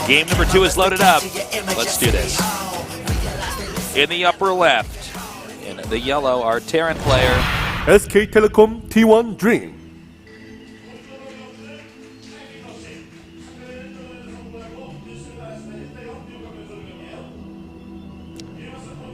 Game number 2 is loaded up. Let's do this. In the upper left, in the yellow, our Terran player. SK Telecom T1 Dream.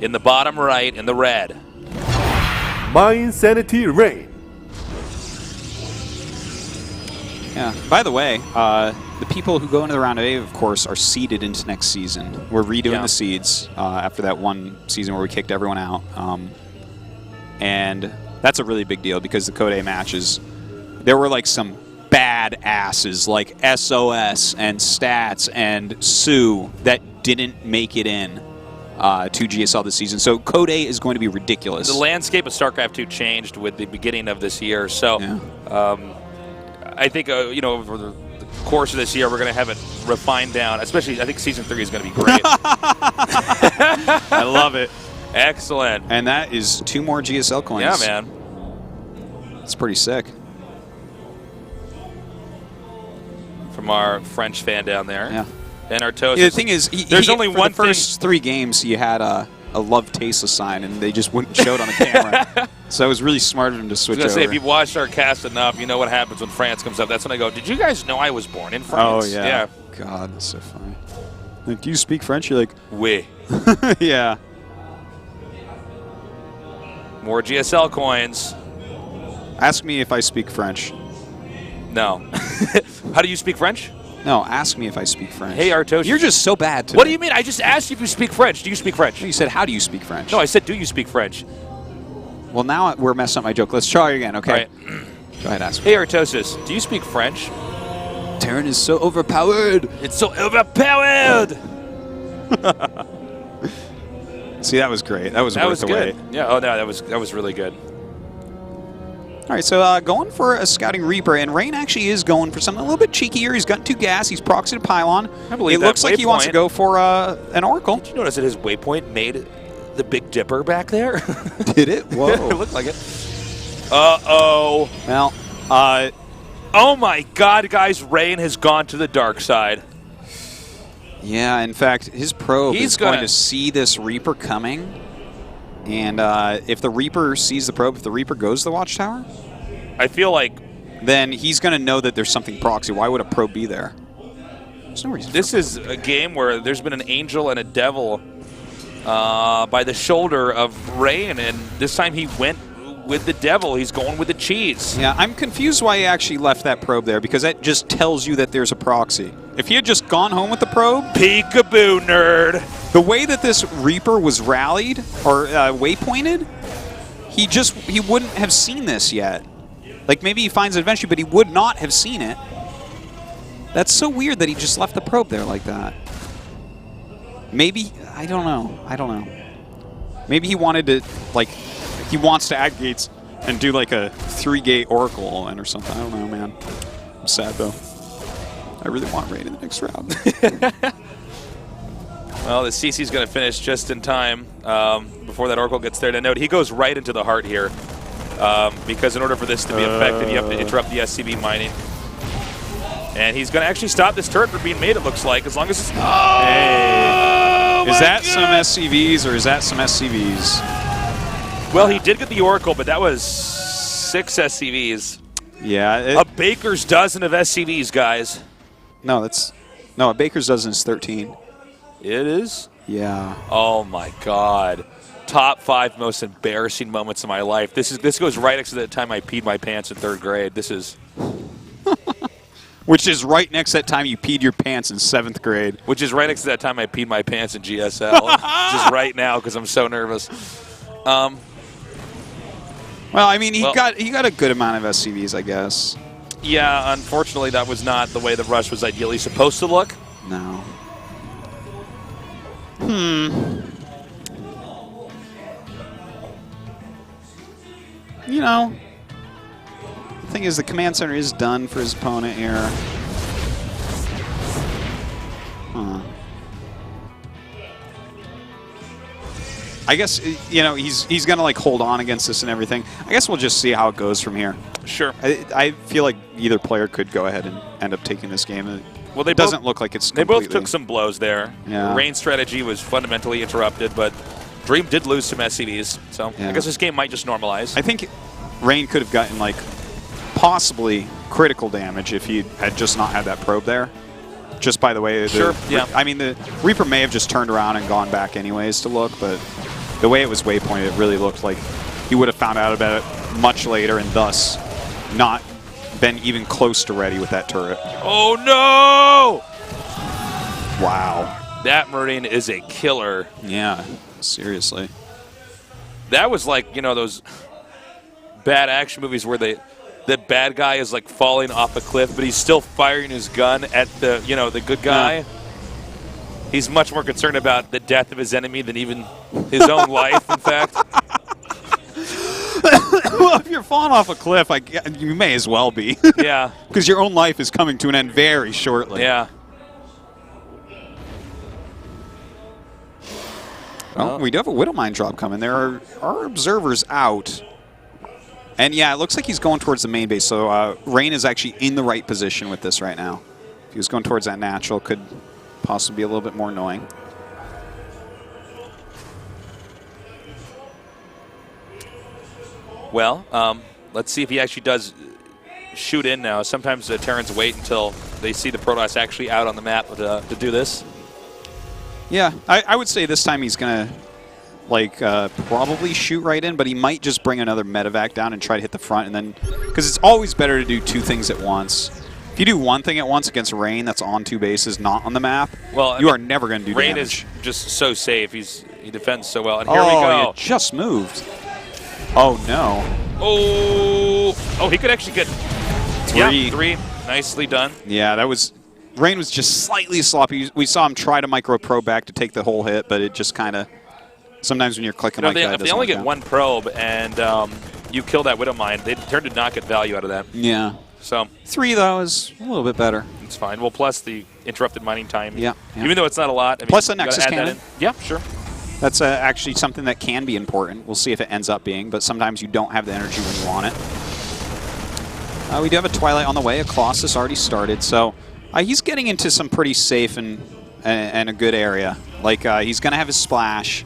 In the bottom right, in the red. My Insanity Rain. Yeah. By the way, the people who go into the round of 8, of course, are seeded into next season. We're redoing the seeds after that one season where we kicked everyone out. And that's a really big deal because the Code A matches, there were like some bad asses like SOS and Stats and Sue that didn't make it in to GSL this season. So Code A is going to be ridiculous. The landscape of StarCraft II changed with the beginning of this year. So I think, you know, over the course of this year, we're going to have it refined down. Especially, I think Season 3 is going to be great. I love it. Excellent. And that is 2 more GSL coins. Yeah, man. It's pretty sick. From our French fan down there. Yeah. And our toast. Yeah, the thing is, there's only one for the first 3 games, he had a love tasteless sign, and they just wouldn't show it on the camera. So it was really smart of him to switch over. I was going to say, if you've watched our cast enough, you know what happens when France comes up. That's when I go, did you guys know I was born in France? Oh, yeah. God, that's so funny. Like, do you speak French? You're like, oui. Yeah. More GSL coins. Ask me if I speak French. No. How do you speak French? No, ask me if I speak French. Hey, Artosh. You're just so bad today. What do you mean? I just asked you if you speak French. Do you speak French? No, you said, how do you speak French? No, I said, do you speak French? Well, now we're messing up my joke. Let's try it again, okay? All right. Go ahead, ask me. Hey, Artosis, do you speak French? Terran is so overpowered. It's so overpowered. See, that was great. That was worth the wait. Yeah. Oh no, that was really good. All right, so going for a Scouting Reaper, and Rain actually is going for something a little bit cheekier. He's got 2 gas. He's proxied a Pylon. I believe it looks like he wants to go for an Oracle. Did you notice that his waypoint made the Big Dipper back there? Did it? Whoa. It looked like it. Uh-oh. Well, oh my God, guys, Rain has gone to the dark side. Yeah, in fact, his probe is going to see this Reaper coming. And if the Reaper sees the probe, if the Reaper goes to the Watchtower, I feel like then he's going to know that there's something proxy. Why would a probe be there? There's no reason. This is a game where there's been an angel and a devil by the shoulder of Rain, and this time he went with the devil. He's going with the cheese. Yeah, I'm confused why he actually left that probe there, because that just tells you that there's a proxy. If he had just gone home with the probe... Peekaboo, nerd! The way that this Reaper was rallied, or waypointed, he wouldn't have seen this yet. Like, maybe he finds it eventually, but he would not have seen it. That's so weird that he just left the probe there like that. Maybe... I don't know. Maybe he wanted to, like... He wants to add gates and do like a 3-gate Oracle all-in or something. I don't know, man. I'm sad, though. I really want Rain in the next round. Well, the CC's going to finish just in time before that Oracle gets there. To note, he goes right into the heart here because in order for this to be effective, you have to interrupt the SCV mining. And he's going to actually stop this turret from being made, it looks like, as long as it's... Oh! Hey. Is that some SCVs or is that some SCVs? Well, he did get the Oracle, but that was 6 SCVs. Yeah. A baker's dozen of SCVs, guys. No, a baker's dozen is 13. It is? Yeah. Oh, my God. Top 5 most embarrassing moments of my life. This goes right next to the time I peed my pants in 3rd grade. This is... Which is right next to that time you peed your pants in 7th grade. Which is right next to that time I peed my pants in GSL. Just right now because I'm so nervous. Well, I mean, he got a good amount of SCVs, I guess. Yeah, unfortunately, that was not the way the rush was ideally supposed to look. No. You know, the thing is, the command center is done for his opponent here. Huh. I guess, you know, he's going to, like, hold on against this and everything. I guess we'll just see how it goes from here. Sure. I feel like either player could go ahead and end up taking this game. Well, they it doesn't look like it's They completely. both took some blows there. Yeah. Rain's strategy was fundamentally interrupted, but Dream did lose some SCVs, so Yeah. I guess this game might just normalize. I think Rain could have gotten, like, possibly critical damage if he had just not had that probe there. Just by the way, Sure, yeah. I mean, the Reaper may have just turned around and gone back anyways to look, but the way it was waypointed, it really looked like he would have found out about it much later and thus not been even close to ready with that turret. Oh, no! Wow. That Marine is a killer. Yeah, seriously. That was like, you know, those bad action movies where the bad guy is like falling off a cliff, but he's still firing his gun at the, you know, the good guy. Yeah. He's much more concerned about the death of his enemy than even his own life, in fact. Well, if you're falling off a cliff, you may as well be. Yeah. Because your own life is coming to an end very shortly. Yeah. Well, we do have a Widow Mine drop coming. There are observers out. And yeah, it looks like he's going towards the main base. So Rain is actually in the right position with this right now. If he was going towards that natural, could possibly be a little bit more annoying. Well, let's see if he actually does shoot in now. Sometimes the Terrans wait until they see the Protoss actually out on the map to do this. Yeah, I would say this time he's going to probably shoot right in, but he might just bring another medevac down and try to hit the front, and then because it's always better to do two things at once. If you do one thing at once against Rain that's on two bases, not on the map, well, you are never going to do Rain damage. is just so safe. He defends so well. And here we Oh, go. you just moved. Oh, no. Oh, he could actually get Three. three. Nicely done. Yeah, that was... Rain was just slightly sloppy. We saw him try to micro-probe back to take the whole hit, but it just kind of... Sometimes when you're clicking like that, if they only get one probe and you kill that Widow Mine, they turn to not get value out of that. Yeah. So 3, though, is a little bit better. it's fine. Well, plus the interrupted mining time. Yeah. Even though it's not a lot. I mean, Plus the you gotta Nexus add that cannon. in. Yeah, sure. That's actually something that can be important. We'll see if it ends up being, but sometimes you don't have the energy when you want it. We do have a Twilight on the way. A Colossus already started, so he's getting into some pretty safe and a good area. Like, he's going to have his splash.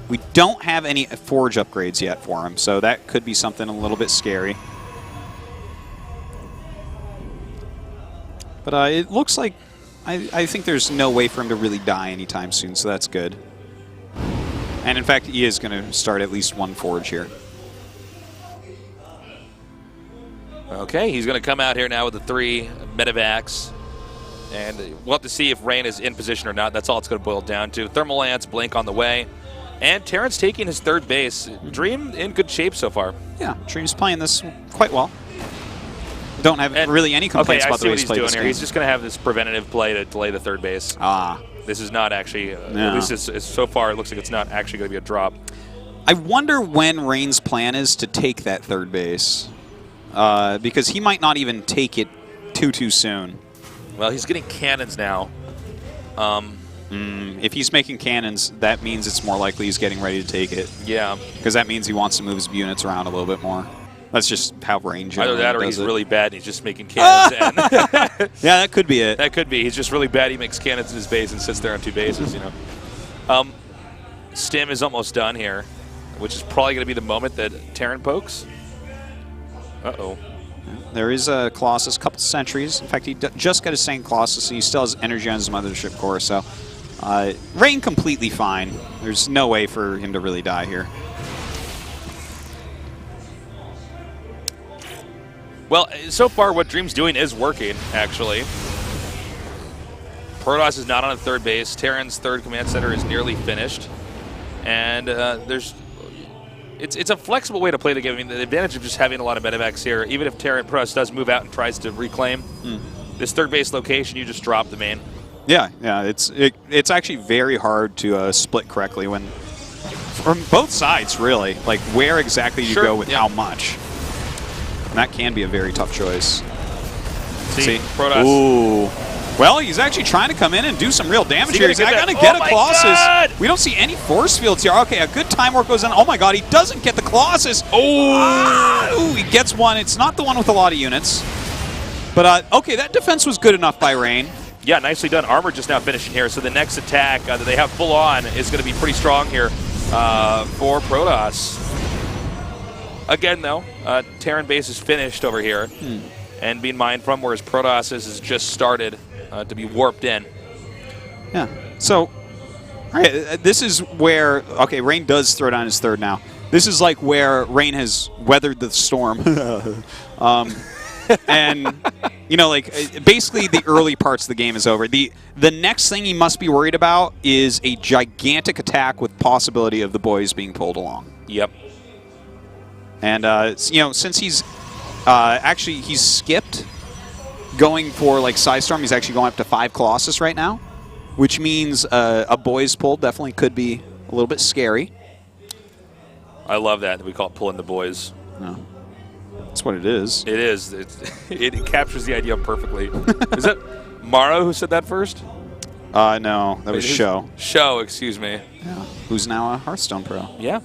We don't have any forge upgrades yet for him, so that could be something a little bit scary. But it looks like I think there's no way for him to really die anytime soon, so that's good. And in fact, he is going to start at least one forge here. Okay, he's going to come out here now with the 3 medevacs. And we'll have to see if Rain is in position or not. That's all it's going to boil down to. Thermal Lance, Blink on the way. And Terrence taking his 3rd base. Dream in good shape so far. Yeah, Dream's playing this quite well. Don't have really any complaints about the way he's played this game. He's just going to have this preventative play to delay the 3rd base. Ah. This is not actually, No. at least so far, it looks like it's not actually going to be a drop. I wonder when Rain's plan is to take that 3rd base. Because he might not even take it too soon. Well, he's getting cannons now. If he's making cannons, that means it's more likely he's getting ready to take it. Yeah. Because that means he wants to move his units around a little bit more. That's just how Rain generally Either that or does he's it. really bad and he's just making cannons. And Yeah, that could be it. that could be. He's just really bad. He makes cannons in his base and sits there on 2 bases, you know. Stim is almost done here, which is probably going to be the moment that Terran pokes. Uh-oh. There is a Colossus, couple sentries. In fact, he just got his second Colossus, and he still has energy on his mothership core. So, Rain completely fine. There's no way for him to really die here. Well, so far what Dream's doing is working, actually. Protoss is not on a 3rd base. Terran's 3rd command center is nearly finished. And it's a flexible way to play the game. I mean, the advantage of just having a lot of medevacs here, even if Terran Protoss does move out and tries to reclaim this 3rd base location, you just drop the main. Yeah, it's actually very hard to split correctly when from both sides, really. Like, where exactly you go with how much. And that can be a very tough choice. See? Protoss. Ooh. Well, he's actually trying to come in and do some real damage here. He's not going to Oh get a Colossus. We don't see any force fields here. Okay, a good time work goes in. Oh my god, he doesn't get the Colossus. Ooh, he gets one. It's not the one with a lot of units. But, okay, that defense was good enough by Rain. Yeah, nicely done. Armor just now finishing here, so the next attack that they have full on is going to be pretty strong here for Protoss. Again, though, Terran base is finished over here, and being mined from, whereas Protoss has just started to be warped in. Yeah. So, this is where, okay, Rain does throw down his third now. This is like where Rain has weathered the storm. And, you know, like, basically the early parts of the game is over. The next thing he must be worried about is a gigantic attack with possibility of the boys being pulled along. Yep. And, you know, since he's actually, he's skipped going for, like, Psystorm. He's actually going up to 5 Colossus right now, which means a boys pull definitely could be a little bit scary. I love that. We call it pulling the boys. No. That's what it is. It is. It captures the idea perfectly. Is that Maro who said that first? No, that was Sho. Sho, excuse me. Yeah. Who's now a Hearthstone pro. Yeah.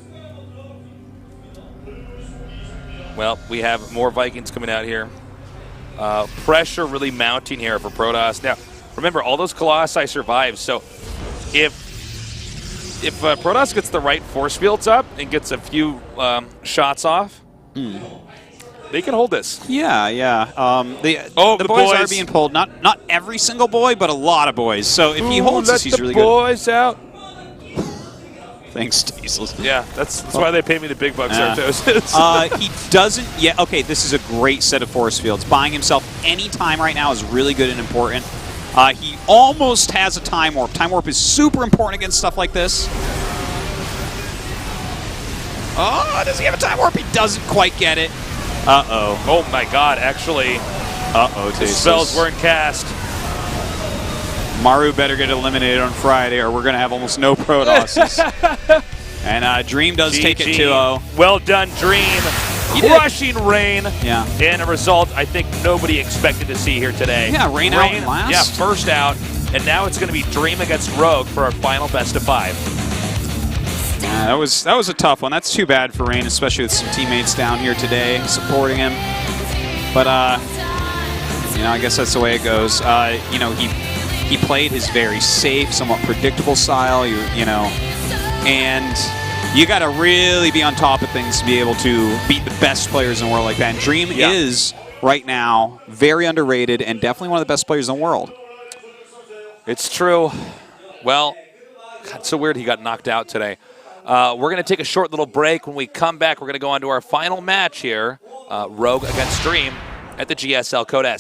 Well, we have more Vikings coming out here. Pressure really mounting here for Protoss. Now, remember, all those Colossi survived, so if Protoss gets the right force fields up and gets a few shots off, they can hold this. Yeah, yeah. The the boys are boys. being pulled. Not every single boy, but a lot of boys. So if he holds this, he's really good. Let the boys out. Thanks, Diesel. Yeah, that's why they pay me the big bucks, Artos. He doesn't yet. Okay, this is a great set of force fields. Buying himself any time right now is really good and important. He almost has a Time Warp. Time Warp is super important against stuff like this. Oh, does he have a Time Warp? He doesn't quite get it. Uh-oh. Oh, my God, actually. Uh-oh, The spells weren't cast. Maru better get eliminated on Friday, or we're going to have almost no Protosses. And Dream does take it 2-0. Well done, Dream. Crushing Rain. Yeah. And a result I think nobody expected to see here today. Yeah, Rain out in last. Yeah, first out. And now it's going to be Dream against Rogue for our final best of 5. Yeah, that was a tough one. That's too bad for Rain, especially with some teammates down here today supporting him. But, you know, I guess that's the way it goes. You know, he played his very safe, somewhat predictable style, you know, and you got to really be on top of things to be able to beat the best players in the world like that. And Dream is, right now, very underrated and definitely one of the best players in the world. It's true. Well, God, it's so weird he got knocked out today. We're going to take a short little break. When we come back, we're going to go on to our final match here, Rogue against Dream at the GSL Code S.